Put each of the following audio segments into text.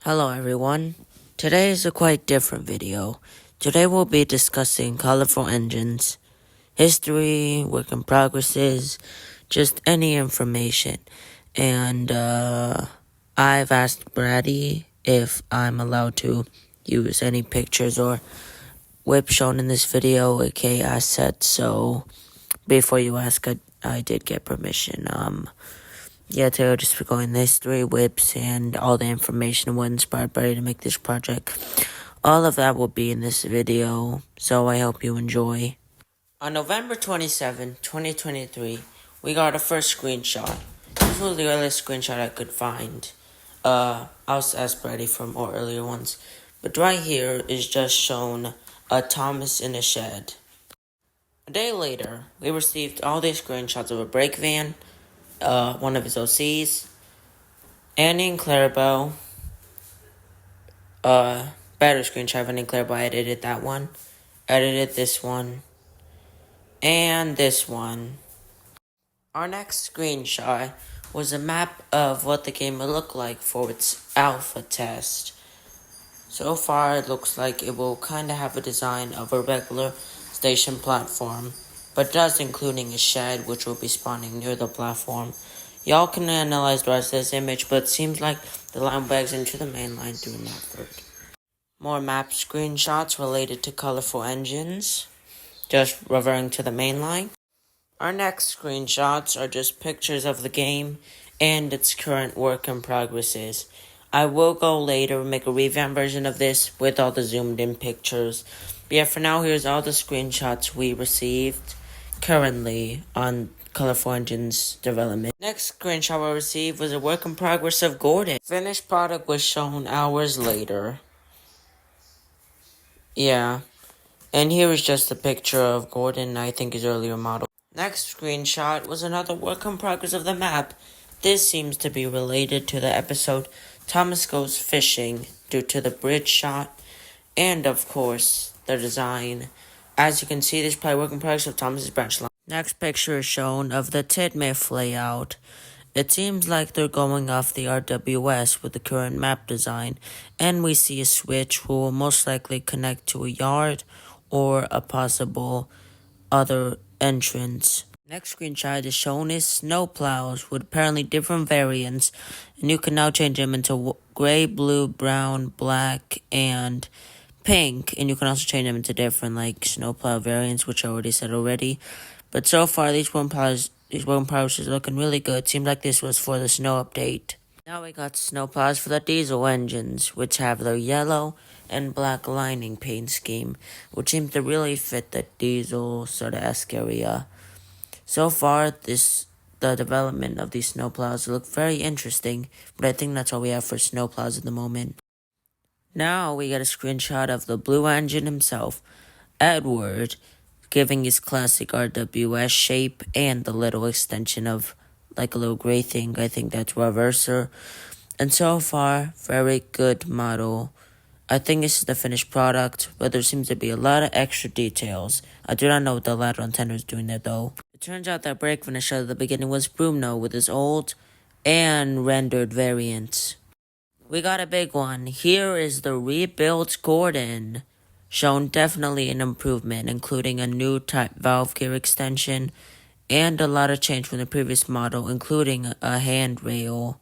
Hello everyone. Today is a quite different video. Today we'll be discussing colorful engines, history, work in progresses, just any information. And I've asked Brady if I'm allowed to use any pictures or whip shown in this video, aka assets. So before you ask, I did get permission. Yeah, today I'll just be going history, whips, and all the information what inspired Barry to make this project. All of that will be in this video, so I hope you enjoy. On November 27, 2023, we got a first screenshot. This was the earliest screenshot I could find. I was asked Brady for more earlier ones. But right here is just shown a Thomas in a shed. A day later, we received all these screenshots of a brake van, one of his OCs, Annie and Clarabelle, better screenshot of Annie and Clarabelle. I edited that one, edited this one, and this one. Our next screenshot was a map of what the game would look like for its alpha test. So far, it looks like it will kind of have a design of a regular station platform, but does including a shed which will be spawning near the platform. Y'all can analyze the rest of this image, but it seems like the line bags into the main line through Knapford. More map screenshots related to colorful engines, just referring to the main line. Our next screenshots are just pictures of the game and its current work in progresses. I will go later and make a revamped version of this with all the zoomed in pictures. But yeah, for now, here's all the screenshots we received currently on Colorful Engines development. Next screenshot we received was a work in progress of Gordon. Finished product was shown hours later. Yeah. And here is just a picture of Gordon, I think his earlier model. Next screenshot was another work in progress of the map. This seems to be related to the episode Thomas Goes Fishing due to the bridge shot and, of course, the design. As you can see, this is probably work in progress of Thomas's branch line. Next picture is shown of the Tidmouth layout. It seems like they're going off the RWS with the current map design, and we see a switch will most likely connect to a yard or a possible other entrance. Next screenshot is shown is snowplows with apparently different variants, and you can now change them into gray, blue, brown, black, and pink, and you can also change them into different like snowplow variants, which I already said already. But so far, these work in progress is looking really good. Seems like this was for the snow update. Now we got snowplows for the diesel engines, which have their yellow and black lining paint scheme, which seems to really fit the diesel sort of esque area. So far, the development of these snowplows look very interesting, but I think that's all we have for snowplows at the moment. Now we get a screenshot of the blue engine himself, Edward, giving his classic RWS shape and the little extension of like a little gray thing. I think that's reverser. And so far, very good model. I think this is the finished product, but there seems to be a lot of extra details. I do not know what the lateral antenna is doing there though. It turns out that brake finisher at the beginning was Bruno with his old and rendered variants. We got a big one. Here is the rebuilt Gordon. Shown definitely an improvement, including a new type valve gear extension and a lot of change from the previous model, including a handrail.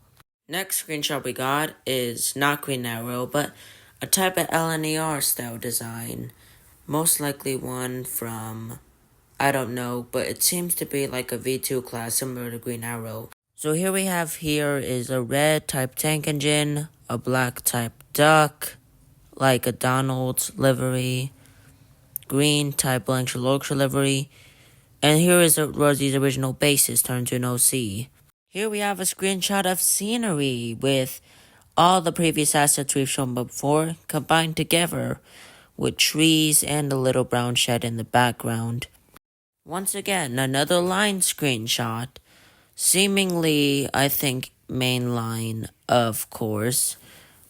Next screenshot we got is not Green Arrow, but a type of LNER style design. Most likely one from, I don't know, but it seems to be like a V2 class similar to Green Arrow. So here we have is a red type tank engine, a black type duck, like a Donald's livery, green type Blanchard Yorkshire livery, and here is Rosie's original basis turned to an OC. Here we have a screenshot of scenery with all the previous assets we've shown before combined together with trees and a little brown shed in the background. Once again, another line screenshot. Seemingly, I think, main line, of course.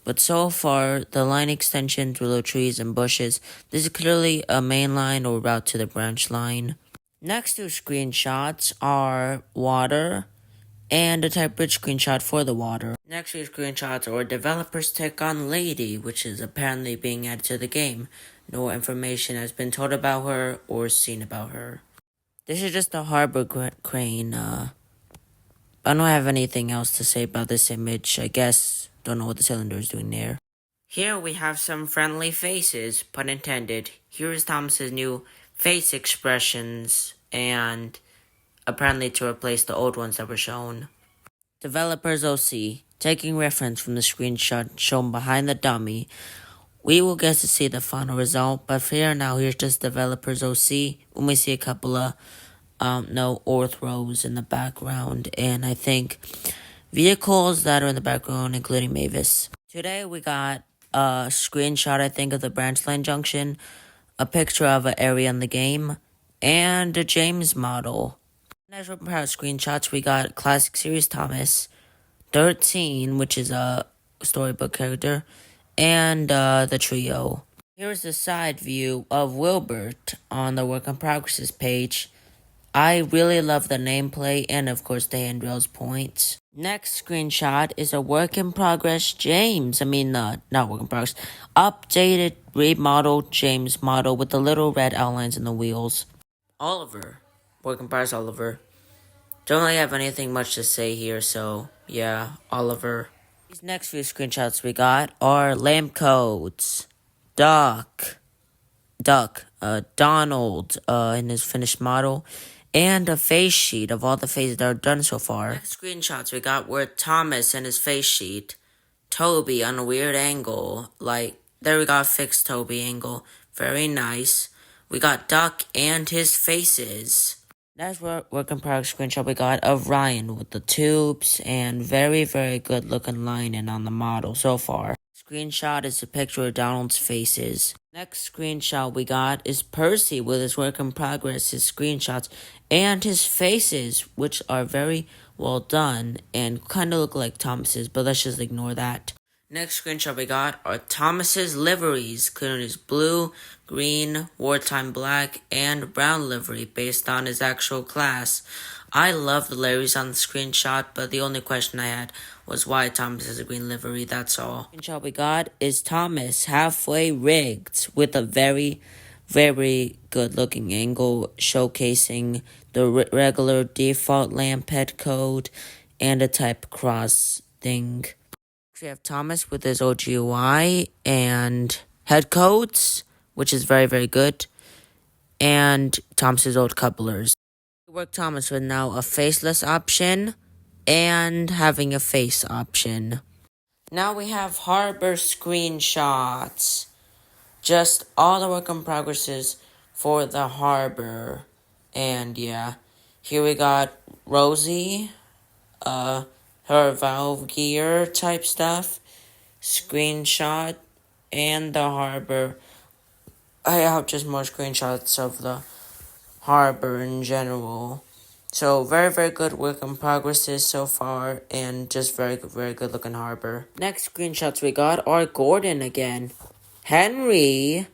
But so far, the line extension through the trees and bushes, this is clearly a main line or route to the branch line. Next two screenshots are water and a type bridge screenshot for the water. Next few screenshots are developers' take on Lady, which is apparently being added to the game. No information has been told about her or seen about her. This is just a harbor crane. I don't have anything else to say about this image. I guess don't know what the cylinder is doing there. Here we have some friendly faces, pun intended. Here is Thomas's new face expressions, and apparently to replace the old ones that were shown. Developers OC, taking reference from the screenshot shown behind the dummy. We will get to see the final result, but for now, here's just Developers OC when we see a couple of no orthros in the background, and I think vehicles that are in the background, including Mavis. Today we got a screenshot, I think, of the branch line junction, a picture of an area in the game, and a James model. As for screenshots, we got Classic Series Thomas, 13, which is a storybook character, and the trio. Here's the side view of Wilbert on the Work in Progress page. I really love the nameplate and, of course, the handrails points. Next screenshot is a Work in Progress James. Not Work in Progress. Updated, remodeled James model with the little red outlines in the wheels. Oliver. Work in Progress Oliver. Don't really have anything much to say here, so yeah, Oliver. These next few screenshots we got are lamp codes. Donald in his finished model, and a face sheet of all the faces that are done so far. Next screenshots we got were Thomas and his face sheet, Toby on a weird angle, there we got a fixed Toby angle, very nice. We got Duck and his faces. That's what Work in Progress screenshot we got of Ryan with the tubes and very, very good looking lining on the model so far. Screenshot is a picture of Donald's faces. Next screenshot we got is Percy with his Work in Progress, his screenshots, and his faces, which are very well done and kind of look like Thomas's, but let's just ignore that. Next screenshot we got are Thomas's liveries, including his blue, green, wartime black, and brown livery based on his actual class. I love the liveries on the screenshot, but the only question I had was why Thomas has a green livery, that's all. The screenshot we got is Thomas halfway rigged with a very, very good looking angle showcasing the regular default lamp head code and a type cross thing. We have Thomas with his OGUI and head codes, which is very, very good, and Thomas's old couplers. We work Thomas with now a faceless option and having a face option. Now we have Harbor screenshots. Just all the work in progresses for the Harbor. And yeah, here we got Rosie, her valve gear type stuff, screenshot, and the Harbor. I have just more screenshots of the Harbor in general. So very, very good work in progresses so far, and just very, very good looking Harbor. Next screenshots we got are Gordon again, Henry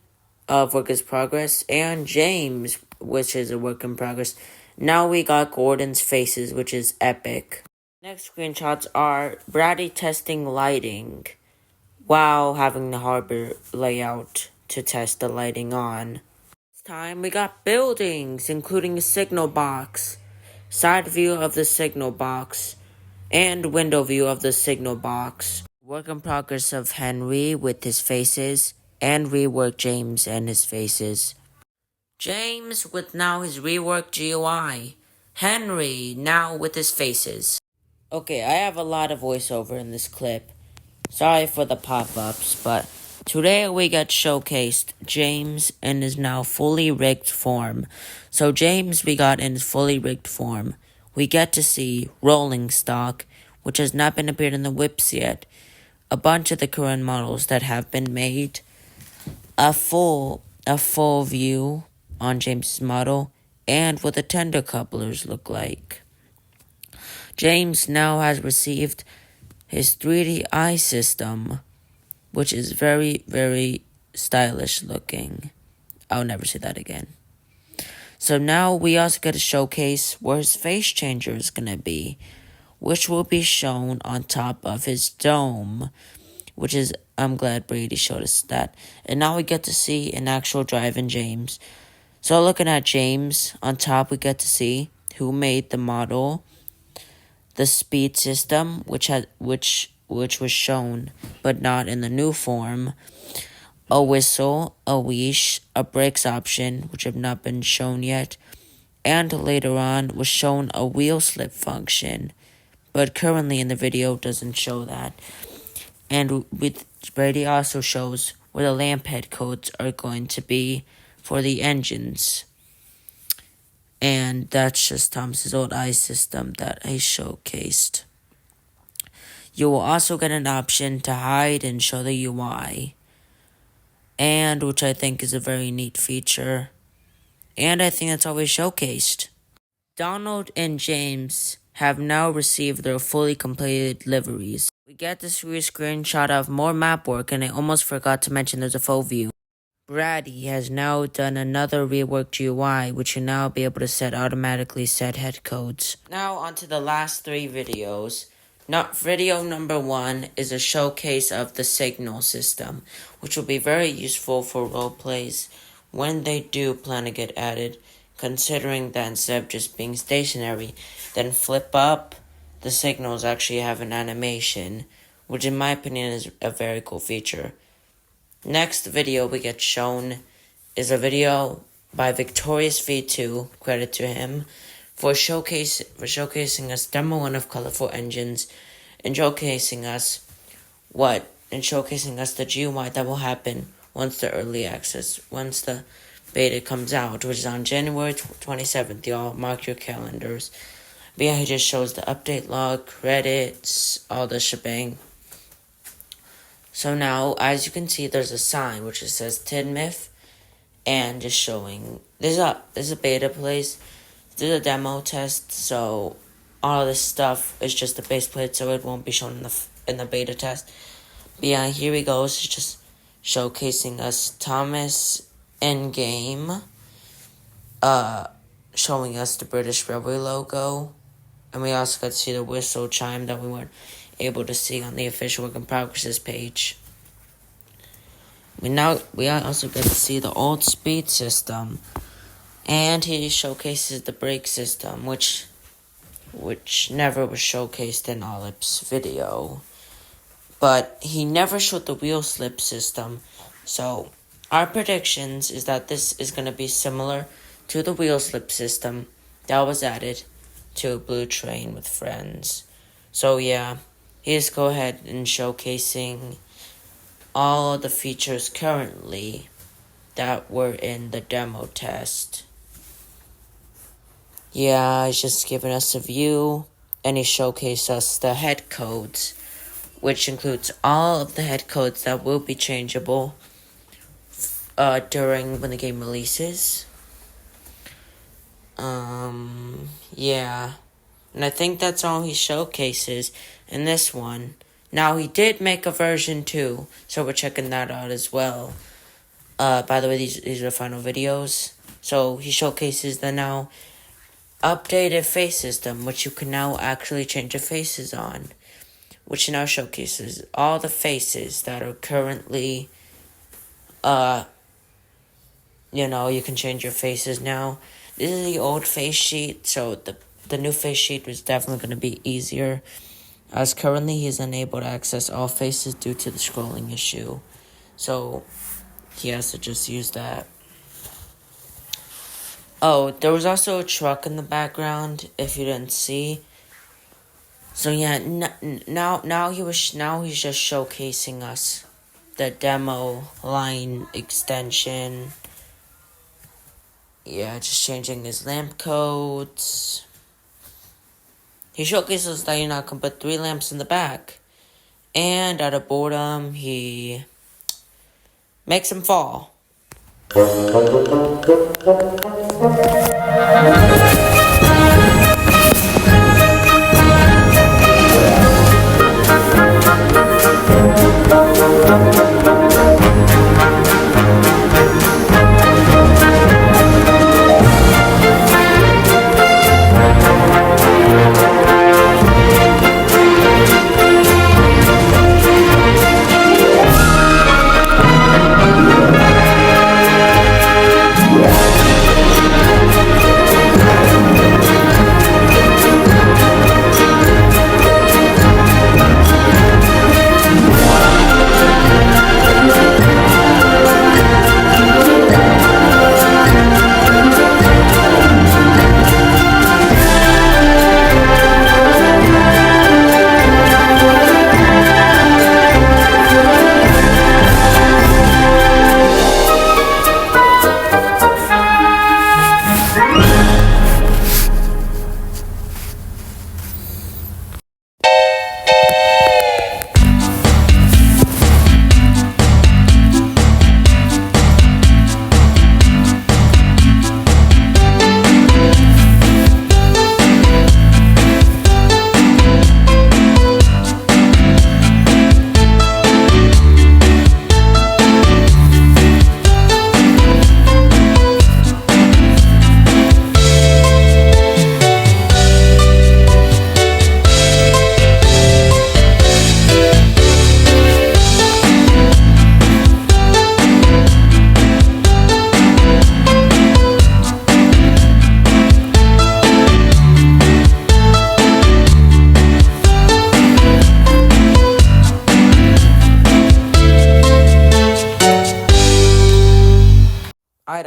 of Work in Progress, and James, which is a work in progress. Now we got Gordon's faces, which is epic. Next screenshots are Brady testing lighting while having the Harbor layout to test the lighting on. This time we got buildings, including a signal box, side view of the signal box, and window view of the signal box. Work in progress of Henry with his faces, and rework James and his faces. James with now his reworked GUI. Henry now with his faces. Okay, I have a lot of voiceover in this clip. Sorry for the pop-ups, but today we got showcased James in his now fully rigged form. So James we got in his fully rigged form. We get to see Rolling Stock, which has not been appeared in the whips yet. A bunch of the current models that have been made. A full view on James's model, and what the tender couplers look like. James now has received his 3D eye system, which is very, very stylish looking. I'll never say that again. So now we also get a showcase where his face changer is going to be, which will be shown on top of his dome, which is, I'm glad Brady showed us that. And now we get to see an actual drive-in James. So looking at James, on top we get to see who made the model, the speed system, which was shown but not in the new form, a whistle, a leash, a brakes option, which have not been shown yet, and later on was shown a wheel slip function, but currently in the video doesn't show that. And with Brady also shows where the lamp head codes are going to be for the engines. And that's just Thomas's old eye system that I showcased. You will also get an option to hide and show the UI, and which I think is a very neat feature. And I think that's all we showcased. Donald and James have now received their fully completed liveries. We get to see a screenshot of more map work, and I almost forgot to mention there's a full view. Brady has now done another reworked UI, which you'll now be able to automatically set head codes. Now onto the last 3 videos. Video number 1 is a showcase of the signal system, which will be very useful for roleplays when they do plan to get added, considering that instead of just being stationary, then flip up, the signals actually have an animation, which in my opinion is a very cool feature. Next video we get shown is a video by Victorious V2, credit to him, for showcasing us demo 1 of Colorful Engines, and showcasing us the GUI that will happen once the beta comes out, which is on January 27th. Y'all mark your calendars. But yeah, he just shows the update log, credits, all the shebang. So now, as you can see, there's a sign which it says Tidmouth, and just showing there's a beta place. This is a demo test, so all of this stuff is just the base plate, so it won't be shown in the beta test. But yeah, here we go. It's just showcasing us Thomas Endgame, showing us the British Railway logo, and we also got to see the whistle chime that we weren't able to see on the official work in progress page. We also get to see the old speed system, and he showcases the brake system, which never was showcased in Olip's video. But he never showed the wheel slip system, so our predictions is that this is going to be similar to the wheel slip system that was added to Blue Train with Friends. So yeah, here's go ahead and showcasing all of the features currently that were in the demo test. Yeah, he's just giving us a view, and he showcased us the head codes, which includes all of the head codes that will be changeable during when the game releases. Yeah, and I think that's all he showcases in this one. Now, he did make a version 2, so we're checking that out as well. By the way, these are final videos. So he showcases the now updated face system, which you can now actually change your faces on, which now showcases all the faces that are currently, you can change your faces now. This is the old face sheet, so the new face sheet was definitely going to be easier, as currently he's unable to access all faces due to the scrolling issue, so he has to just use that. Oh, there was also a truck in the background, if you didn't see. So yeah, now he's just showcasing us the demo line extension. Yeah, just changing his lamp codes. He showcases that you now can put 3 lamps in the back. And out of boredom, he makes him fall.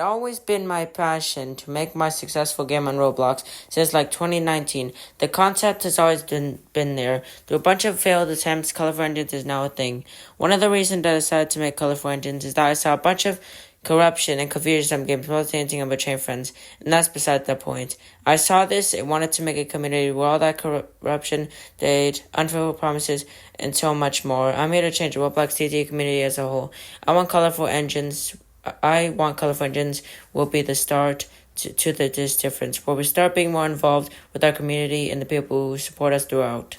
had always been my passion to make my successful game on Roblox since like 2019. The concept has always been there. Through a bunch of failed attempts, Colorful Engines is now a thing. One of the reasons I decided to make Colorful Engines is that I saw a bunch of corruption and confusion in some games, mostly anything of betraying friends, and that's beside the point. I saw this and wanted to make a community where all that corruption, date, unfulfilled promises, and so much more. I'm here to change the Roblox TT community as a whole. I want Colorful Engines will be the start to this difference, where we start being more involved with our community and the people who support us throughout.